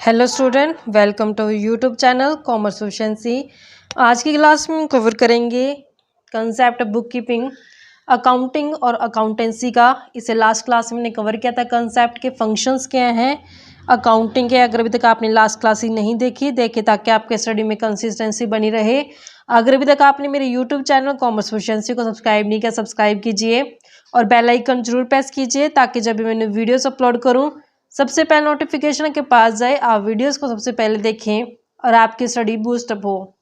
Hello student, welcome to YouTube channel commerce efficiency. आज की class में कवर करेंगे कंसेप्ट बुक कीपिंग, अकाउंटिंग और अकाउंटेंसी का। इसे लास्ट क्लास में हमने कवर किया था। कंसेप्ट के फंक्शंस क्या हैं, अकाउंटिंग के। अगर अभी तक आपने लास्ट क्लास ही नहीं देखे ताकि आपके स्टडी में कंसिस्टेंसी बनी रहे। अगर अभी तक आपने मेरे यूट्यूब चैनल कॉमर्स एफिशिएंसी को सब्सक्राइब नहीं किया, सब्सक्राइब कीजिए और बेल आइकन जरूर प्रेस कीजिए ताकि जब भी मैंने वीडियोस अपलोड करूँ सबसे पहले नोटिफिकेशन के पास जाए, आप वीडियोस को सबसे पहले देखें और आपकी स्टडी बूस्टअप हो।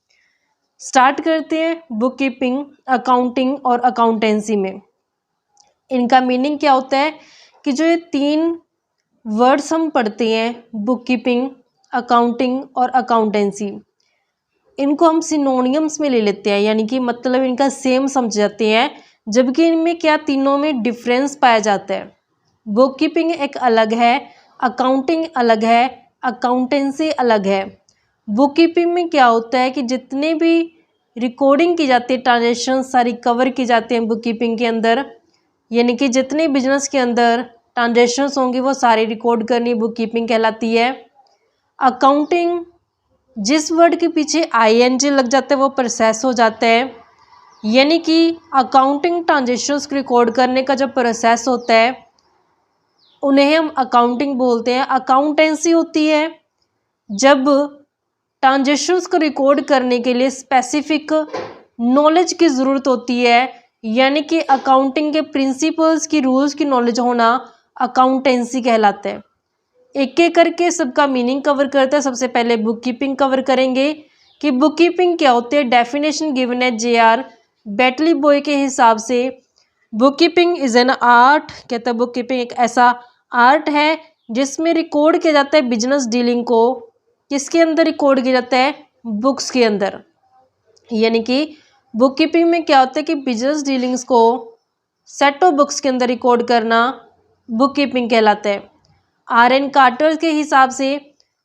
स्टार्ट करते हैं बुक कीपिंग, अकाउंटिंग और अकाउंटेंसी में। इनका मीनिंग क्या होता है कि जो ये तीन वर्ड्स हम पढ़ते हैं, बुक कीपिंग, अकाउंटिंग और अकाउंटेंसी, इनको हम सिनोनियम्स में ले लेते हैं, यानी कि मतलब इनका सेम समझ जाते हैं, जबकि इनमें क्या तीनों में डिफरेंस पाया जाता है। बुक कीपिंग एक अलग है, अकाउंटिंग अलग है, अकाउंटेंसी अलग है। बुक कीपिंग में क्या होता है कि जितने भी रिकॉर्डिंग की जाती है, ट्रांजेक्शन सारी कवर की जाती हैं बुक कीपिंग के अंदर, यानी कि जितने बिजनेस के अंदर ट्रांजेक्शन्स होंगे वो सारी रिकॉर्ड करनी बुक कीपिंग कहलाती है। अकाउंटिंग, जिस वर्ड के पीछे ING लग जाता है वो प्रोसेस हो जाता है, यानी कि अकाउंटिंग ट्रांजेक्शन्स को रिकॉर्ड करने का जो प्रोसेस होता है उन्हें हम अकाउंटिंग बोलते हैं। अकाउंटेंसी होती है जब ट्रांजेक्शन्स को रिकॉर्ड करने के लिए स्पेसिफिक नॉलेज की ज़रूरत होती है, यानी कि अकाउंटिंग के प्रिंसिपल्स की, रूल्स की नॉलेज होना अकाउंटेंसी कहलाता है। एक एक करके सबका मीनिंग कवर करते हैं। सबसे पहले बुक कीपिंग कवर करेंगे कि बुक कीपिंग क्या होती है। डेफिनेशन गिवन है JR बैटली बॉय के हिसाब से, book keeping is an art. कहता है बुक कीपिंग एक ऐसा आर्ट है जिसमें रिकॉर्ड किया जाता है बिजनेस डीलिंग को। किसके अंदर रिकॉर्ड किया जाता है? बुक्स के अंदर। यानी कि बुक कीपिंग में क्या होता है कि बिजनेस डीलिंग्स को सेट ऑफ बुक्स के अंदर रिकॉर्ड करना बुक कीपिंग कहलाता है। RN कार्टर के हिसाब से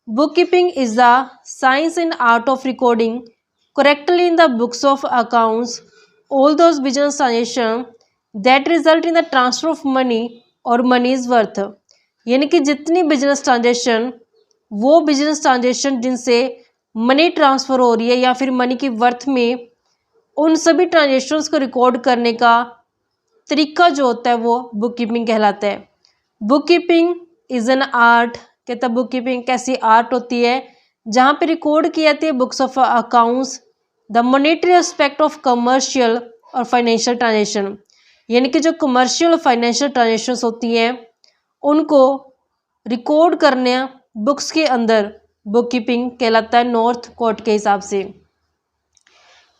book keeping is the science and art of recording correctly in the books of accounts all those business transaction that result in the transfer of money और money is worth. यानी कि जितनी business transaction, वो business transaction जिनसे money transfer हो रही है या फिर मनी की वर्थ में, उन सभी ट्रांजेक्शन्स को रिकॉर्ड करने का तरीका जो होता है वो बुक कीपिंग कहलाता है। Book keeping is an art. कहता है बुक कीपिंग कैसी आर्ट होती है जहाँ पे रिकॉर्ड की जाती है books of accounts the monetary aspect of commercial और फाइनेंशियल ट्रांजेक्शन। यानी कि जो कमर्शियल और फाइनेंशियल ट्रांजेक्शन्स होती हैं उनको रिकॉर्ड करने बुक्स के अंदर बुक कीपिंग कहलाता है नॉर्थ कोर्ट के हिसाब से।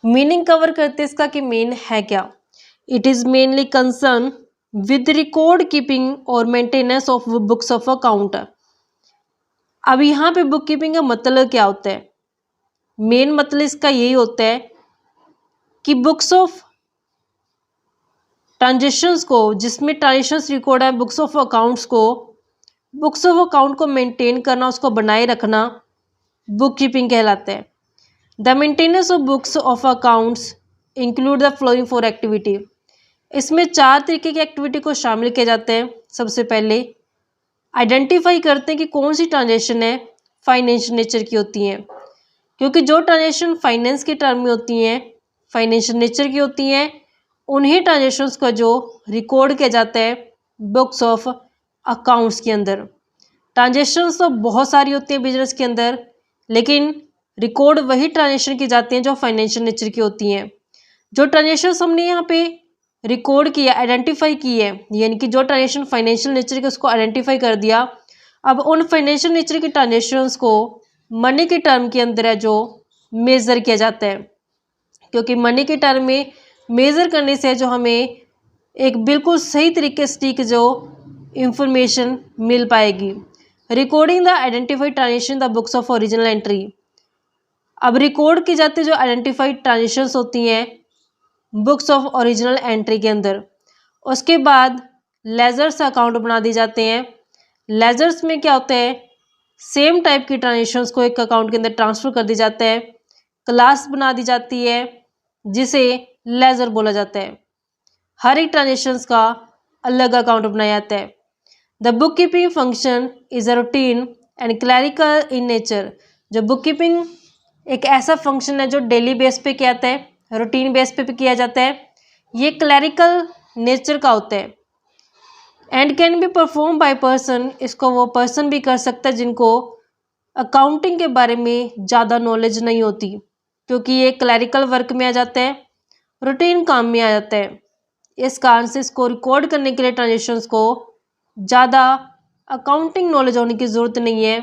मीनिंग कवर करते इसका कि मेन है क्या। It is mainly concern with record keeping और maintenance of books of account. अब यहाँ पे बुक कीपिंग का मतलब क्या होता है? मेन मतलब इसका यही होता है कि बुक्स ऑफ ट्रांजेक्शन्स को, जिसमें ट्रांजेक्शन्स रिकॉर्ड है बुक्स ऑफ अकाउंट्स को, बुक्स ऑफ अकाउंट को मेंटेन करना, उसको बनाए रखना बुक कीपिंग कहलाता है। The maintenance of books of accounts include the flowing for activity. इसमें 4 तरीके की एक्टिविटी को शामिल किया जाते हैं। सबसे पहले आइडेंटिफाई करते हैं कि कौन सी ट्रांजेक्शन है फाइनेंशियल नेचर की होती हैं, क्योंकि जो ट्रांजेक्शन फाइनेंस के टर्म में होती हैं, फाइनेंशियल नेचर की होती हैं, उन्हीं ट्रांजेक्शन्स का जो रिकॉर्ड किया जाता है बुक्स ऑफ अकाउंट्स के अंदर। ट्रांजेक्शन्स तो बहुत सारी होती हैं बिजनेस के अंदर, लेकिन रिकॉर्ड वही ट्रांजेक्शन की जाती हैं जो फाइनेंशियल नेचर की होती हैं। जो ट्रांजेक्शन्स हमने यहाँ पे रिकॉर्ड किया, आइडेंटिफाई की है, यानी कि जो ट्रांजेक्शन फाइनेंशियल नेचर के उसको आइडेंटिफाई कर दिया। अब उन फाइनेंशियल नेचर की ट्रांजेक्शन्स को मनी के टर्म के अंदर है जो मेज़र किया जाता है, क्योंकि मनी के टर्म में मेज़र करने से जो हमें एक बिल्कुल सही तरीके से ठीक जो इंफॉर्मेशन मिल पाएगी। Recording the identified transaction the books of original entry. अब रिकॉर्ड की जाती जो आइडेंटिफाइड ट्रांजेक्शन्स होती हैं बुक्स ऑफ ओरिजिनल एंट्री के अंदर, उसके बाद लेजर्स अकाउंट बना दिए जाते हैं। लेजर्स में क्या होता है, सेम टाइप की ट्रांजेक्शन्स को एक अकाउंट के अंदर ट्रांसफ़र कर दिया जाता है। क्लास बना दी जाती है जिसे लेजर बोला जाता है। हर एक ट्रांजेक्शन्स का अलग अकाउंट बनाया जाता है। The book keeping function is a routine and clerical in nature. जो बुक कीपिंग एक ऐसा फंक्शन है जो डेली बेस पे किया जाता है, रूटीन बेस पे भी किया जाता है, ये क्लरिकल नेचर का होता है। And can be perform by person, इसको वो पर्सन भी कर सकता है जिनको अकाउंटिंग के बारे में ज़्यादा नॉलेज नहीं होती, क्योंकि ये क्लरिकल वर्क में आ जाता है, रूटीन काम में आ जाता है। इस कारण से इसको रिकॉर्ड करने के लिए ट्रांजेक्शन्स को ज़्यादा अकाउंटिंग नॉलेज होने की ज़रूरत नहीं है।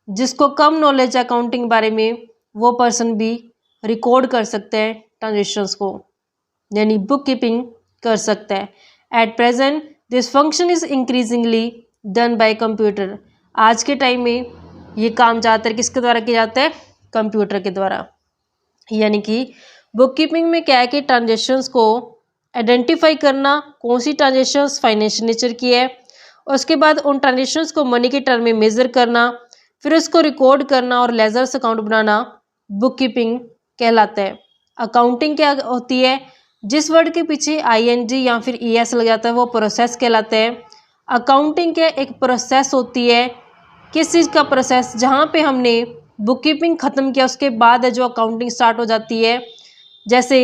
जिसको कम नॉलेज है अकाउंटिंग बारे में, वो पर्सन भी रिकॉर्ड कर सकते हैं ट्रांजेक्शन्स को, यानी बुक कीपिंग कर सकता है। At present this function is increasingly done by computer. आज के टाइम में ये काम ज़्यादातर किसके द्वारा किया जाता है? कंप्यूटर के द्वारा। यानी कि बुक कीपिंग में क्या है कि ट्रांजेक्शन्स को आइडेंटिफाई करना, कौन सी ट्रांजेक्शन्स फाइनेंशियल नेचर की है, और उसके बाद उन ट्रांजेक्शन्स को मनी के टर्म में मेज़र करना, फिर उसको रिकॉर्ड करना और लेजर्स अकाउंट बनाना बुक कीपिंग कहलाता है। अकाउंटिंग क्या होती है? जिस वर्ड के पीछे आईएनजी या फिर ईएस लग जाता है वो प्रोसेस कहलाता है। अकाउंटिंग क्या एक प्रोसेस होती है। किस चीज़ का प्रोसेस? जहाँ पे हमने बुक कीपिंग ख़त्म किया उसके बाद है जो अकाउंटिंग स्टार्ट हो जाती है। जैसे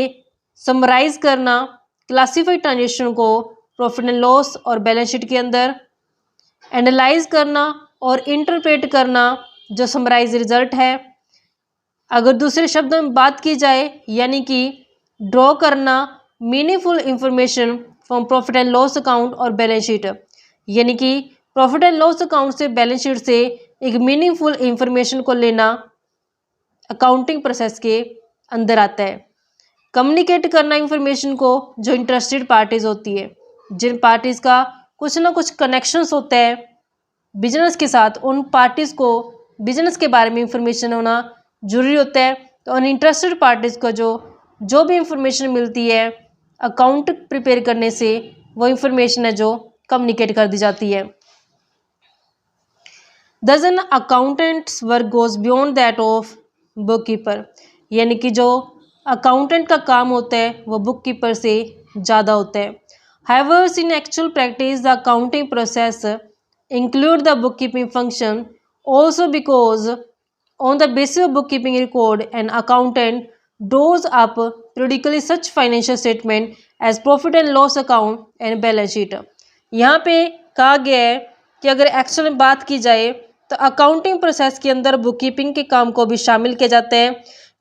समराइज़ करना, क्लासीफाई ट्रांजेक्शन को प्रॉफिट एंड लॉस और बैलेंस शीट के अंदर, एनालाइज करना और इंटरप्रेट करना जो समराइज रिजल्ट है। अगर दूसरे शब्दों में बात की जाए, यानी कि ड्रॉ करना meaningful information from profit and loss account और बैलेंस शीट, यानी कि प्रॉफिट एंड लॉस अकाउंट से बैलेंस शीट से एक मीनिंगफुल इंफॉर्मेशन को लेना अकाउंटिंग प्रोसेस के अंदर आता है। कम्युनिकेट करना इंफॉर्मेशन को जो इंटरेस्टेड पार्टीज होती है, जिन पार्टीज का कुछ ना कुछ कनेक्शंस होता है बिजनेस के साथ, उन पार्टीज़ को बिजनेस के बारे में इंफॉर्मेशन होना जरूरी होता है। तो उन इंटरेस्टेड पार्टीज़ को जो भी इंफॉर्मेशन मिलती है अकाउंट प्रिपेयर करने से, वो इंफॉर्मेशन है जो कम्युनिकेट कर दी जाती है। Thus an accountant's work goes beyond that of book keeper, यानी कि जो अकाउंटेंट का काम होता है वो बुक कीपर से ज़्यादा होता है। However, in actual practice, the accounting process include the bookkeeping function also because on the basis of bookkeeping record, an accountant draws up periodically such financial statement as profit and loss account and balance sheet। यहाँ पे कहा गया है कि अगर actual में बात की जाए तो अकाउंटिंग प्रोसेस के अंदर बुक कीपिंग के काम को भी शामिल किया जाता है,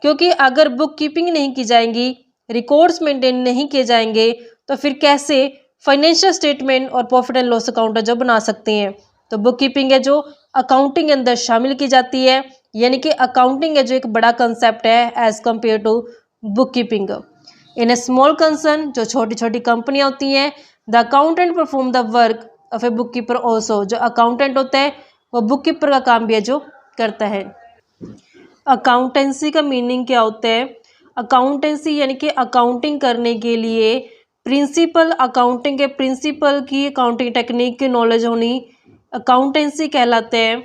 क्योंकि अगर बुक कीपिंग नहीं की जाएंगी, रिकॉर्ड्स मेंटेन नहीं किए जाएंगे, तो फिर कैसे फाइनेंशियल स्टेटमेंट और प्रॉफिट एंड लॉस अकाउंट जो बना सकते हैं। तो बुक कीपिंग है जो अकाउंटिंग के अंदर शामिल की जाती है, यानी कि अकाउंटिंग है जो एक बड़ा कंसेप्ट है as compare to book keeping. In a small concern, जो छोटी छोटी कंपनियां होती हैं, the accountant perform the work of a book keeper also, जो अकाउंटेंट होता है वो बुक कीपर का काम भी है जो करता है। अकाउंटेंसी का मीनिंग क्या होता है? अकाउंटेंसी यानी कि अकाउंटिंग करने के लिए प्रिंसिपल, अकाउंटिंग के प्रिंसिपल की अकाउंटिंग टेक्निक की नॉलेज होनी अकाउंटेंसी कहलाते हैं।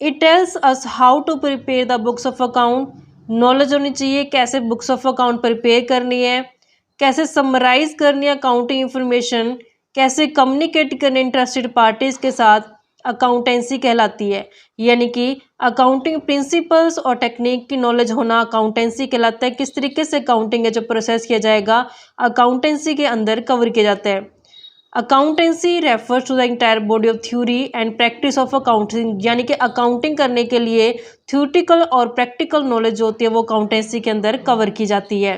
It tells us how to prepare the books of account, knowledge होनी चाहिए कैसे बुक्स ऑफ अकाउंट प्रिपेयर करनी है, कैसे समराइज करनी है अकाउंटिंग इंफॉर्मेशन, कैसे कम्युनिकेट करने इंटरेस्टेड पार्टीज़ के साथ, अकाउंटेंसी कहलाती है। यानी कि अकाउंटिंग प्रिंसिपल्स और टेक्निक की नॉलेज होना अकाउंटेंसी कहलाता है। किस तरीके से अकाउंटिंग है जो प्रोसेस किया जाएगा अकाउंटेंसी के अंदर कवर किया जाता है। Accountancy refers to the entire body of theory and practice of accounting, यानी कि अकाउंटिंग करने के लिए थ्योरेटिकल और प्रैक्टिकल नॉलेज जो होती है वो अकाउंटेंसी के अंदर कवर की जाती है।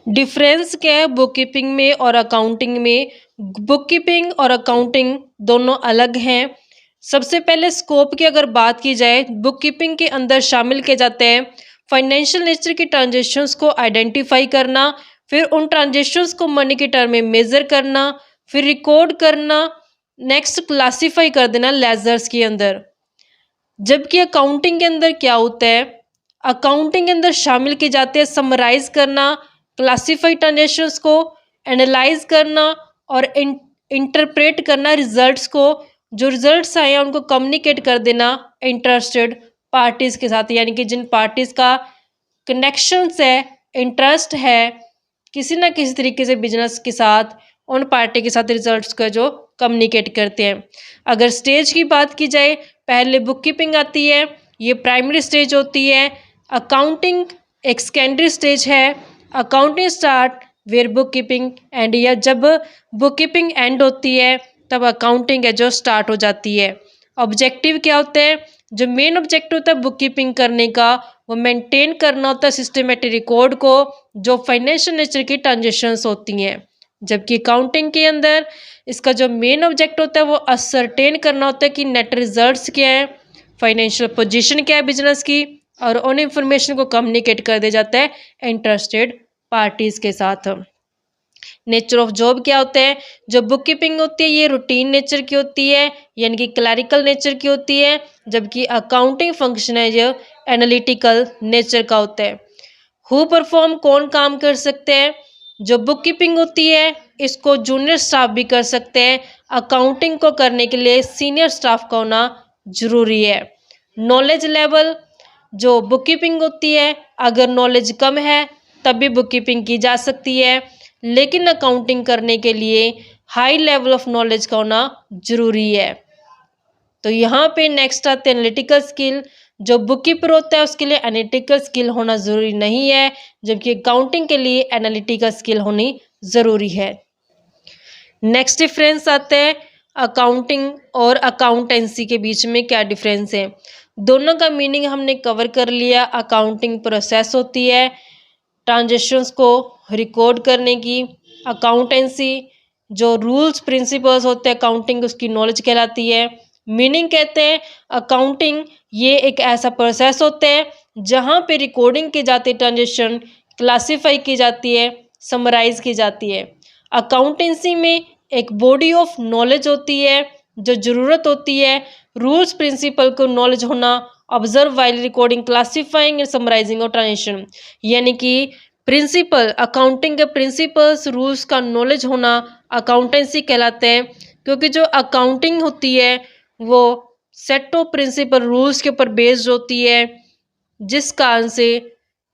डिफरेंस क्या है बुक कीपिंग में और अकाउंटिंग में? बुक कीपिंग और अकाउंटिंग दोनों अलग हैं। सबसे पहले स्कोप की अगर बात की जाए, बुक कीपिंग के अंदर शामिल किए जाते हैं फाइनेंशियल नेचर की ट्रांजेक्शन्स को आइडेंटिफाई करना, फिर उन ट्रांजेक्शन्स को मनी के टर्म में मेज़र करना, फिर रिकॉर्ड करना, नेक्स्ट क्लासीफाई कर देना लेजर्स के अंदर। जबकि अकाउंटिंग के अंदर क्या होता है? अकाउंटिंग के अंदर शामिल की जाती है समराइज करना, क्लासीफाई ट्रांजेक्शन्स को, एनालाइज करना और इंटरप्रेट करना रिजल्ट्स को, जो रिजल्ट्स आए हैं उनको कम्युनिकेट कर देना इंटरेस्टेड पार्टीज़ के साथ, यानी कि जिन पार्टीज़ का कनेक्शंस है, इंटरेस्ट है किसी ना किसी तरीके से बिजनेस के साथ, उन पार्टी के साथ रिजल्ट्स का जो कम्युनिकेट करते हैं। अगर स्टेज की बात की जाए पहले बुक कीपिंग आती है, ये प्राइमरी स्टेज होती है। अकाउंटिंग एक सेकेंडरी स्टेज है। Accounting start where book keeping end, या जब बुक कीपिंग एंड होती है तब अकाउंटिंग है जो स्टार्ट हो जाती है। ऑब्जेक्टिव क्या होते हैं? जो मेन ऑब्जेक्टिव होता है बुक कीपिंग करने का, वो मेंटेन करना होता है सिस्टमेटिक रिकॉर्ड को जो फाइनेंशियल नेचर की ट्रांजेक्शन्स होती हैं। जबकि अकाउंटिंग के अंदर इसका जो मेन ऑब्जेक्ट होता है वो असरटेन करना होता है कि नेट रिजल्ट्स क्या है, फाइनेंशियल पोजीशन क्या है बिजनेस की, और उन इंफॉर्मेशन को कम्युनिकेट कर दिया जाता है इंटरेस्टेड पार्टीज के साथ। नेचर ऑफ जॉब क्या होता है? जो बुक कीपिंग होती है ये रूटीन नेचर की होती है, यानी कि क्लैरिकल नेचर की होती है, जबकि अकाउंटिंग फंक्शन है जो एनालिटिकल नेचर का होता है। हु परफॉर्म, कौन काम कर सकते हैं? जो बुक कीपिंग होती है इसको जूनियर स्टाफ भी कर सकते हैं, अकाउंटिंग को करने के लिए सीनियर स्टाफ का होना जरूरी है। नॉलेज लेवल, जो बुक कीपिंग होती है अगर नॉलेज कम है तब भी बुक कीपिंग की जा सकती है, लेकिन अकाउंटिंग करने के लिए हाई लेवल ऑफ नॉलेज का होना जरूरी है। तो यहाँ पे नेक्स्ट आते हैं एनालिटिकल स्किल। जो बुक कीपर होता है उसके लिए एनालिटिकल स्किल होना ज़रूरी नहीं है, जबकि अकाउंटिंग के लिए एनालिटिकल स्किल होनी ज़रूरी है। नेक्स्ट डिफरेंस आता है अकाउंटिंग और अकाउंटेंसी के बीच में क्या डिफरेंस है। दोनों का मीनिंग हमने कवर कर लिया। अकाउंटिंग प्रोसेस होती है ट्रांजेक्शन्स को रिकॉर्ड करने की। अकाउंटेंसी जो रूल्स प्रिंसिपल्स होते हैं अकाउंटिंग उसकी नॉलेज कहलाती है। मीनिंग कहते हैं अकाउंटिंग ये एक ऐसा प्रोसेस होता है जहाँ पे रिकॉर्डिंग की जाती है, ट्रांजेक्शन क्लासीफाई की जाती है, समराइज की जाती है। अकाउंटेंसी में एक बॉडी ऑफ नॉलेज होती है जो ज़रूरत होती है रूल्स प्रिंसिपल को नॉलेज होना, observe while recording classifying and summarising of transaction, यानी कि प्रिंसिपल अकाउंटिंग के प्रिंसिपल्स रूल्स का नॉलेज होना अकाउंटेंसी कहलाते हैं, क्योंकि जो अकाउंटिंग होती है वो सेट ऑफ प्रिंसिपल रूल्स के ऊपर बेस्ड होती है, जिस कारण से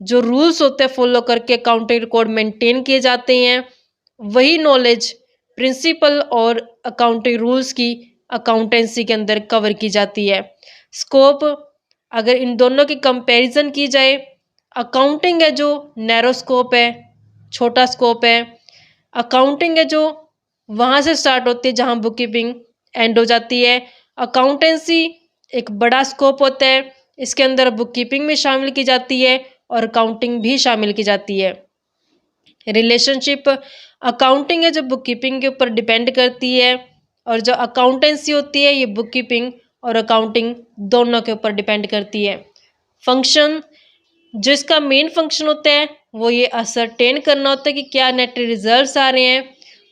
जो रूल्स होते हैं फॉलो करके अकाउंटिंग रिकॉर्ड मेंटेन किए जाते हैं। वही नॉलेज प्रिंसिपल और अकाउंटिंग रूल्स की अकाउंटेंसी के अंदर कवर की जाती है। स्कोप, अगर इन दोनों की कंपैरिजन की जाए, अकाउंटिंग है जो नैरो स्कोप है, छोटा स्कोप है। अकाउंटिंग है जो वहाँ से स्टार्ट होती है जहाँ बुक कीपिंग एंड हो जाती है। अकाउंटेंसी एक बड़ा स्कोप होता है, इसके अंदर बुक कीपिंग भी शामिल की जाती है और अकाउंटिंग भी शामिल की जाती है। रिलेशनशिप, अकाउंटिंग है जो बुक कीपिंग के ऊपर डिपेंड करती है, और जो अकाउंटेंसी होती है ये बुक कीपिंग और अकाउंटिंग दोनों के ऊपर डिपेंड करती है। फंक्शन, जिसका मेन फंक्शन होता है वो ये असरटेन करना होता है कि क्या नेट रिजल्ट्स आ रहे हैं,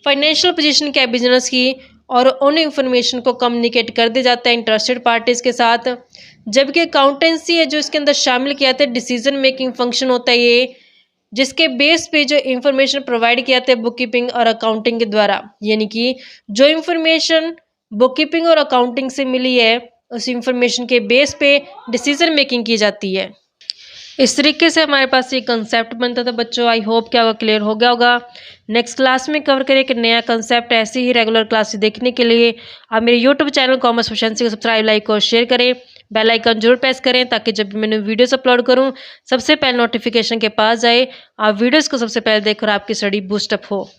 फाइनेंशियल पोजीशन क्या है बिजनेस की, और उन इंफॉर्मेशन को कम्युनिकेट कर दिया जाता है इंटरेस्टेड पार्टीज़ के साथ। जबकि अकाउंटेंसी है जो इसके अंदर शामिल किया जाता है डिसीजन मेकिंग फंक्शन होता है ये, जिसके बेस पे जो इंफॉर्मेशन प्रोवाइड किया जाता है बुक कीपिंग और अकाउंटिंग के द्वारा, यानी कि जो इंफॉर्मेशन बुक कीपिंग और अकाउंटिंग से मिली है उस इंफॉर्मेशन के बेस पे डिसीजन मेकिंग की जाती है। इस तरीके से हमारे पास ये कंसेप्ट बनता था बच्चों। आई होप कि आपको क्लियर हो गया होगा। नेक्स्ट क्लास में कवर करें एक नया कंसेप्ट। ऐसे ही रेगुलर क्लासेस देखने के लिए आप मेरे यूट्यूब चैनल कॉमर्स प्रोफिशिएंसी को सब्सक्राइब, लाइक और शेयर करें। बेल आइकन जरूर प्रेस करें ताकि जब भी मैंने वीडियोस अपलोड करूं सबसे पहले नोटिफिकेशन के पास जाए, आप वीडियोस को सबसे पहले देखकर आपकी स्टडी बूस्टअप हो।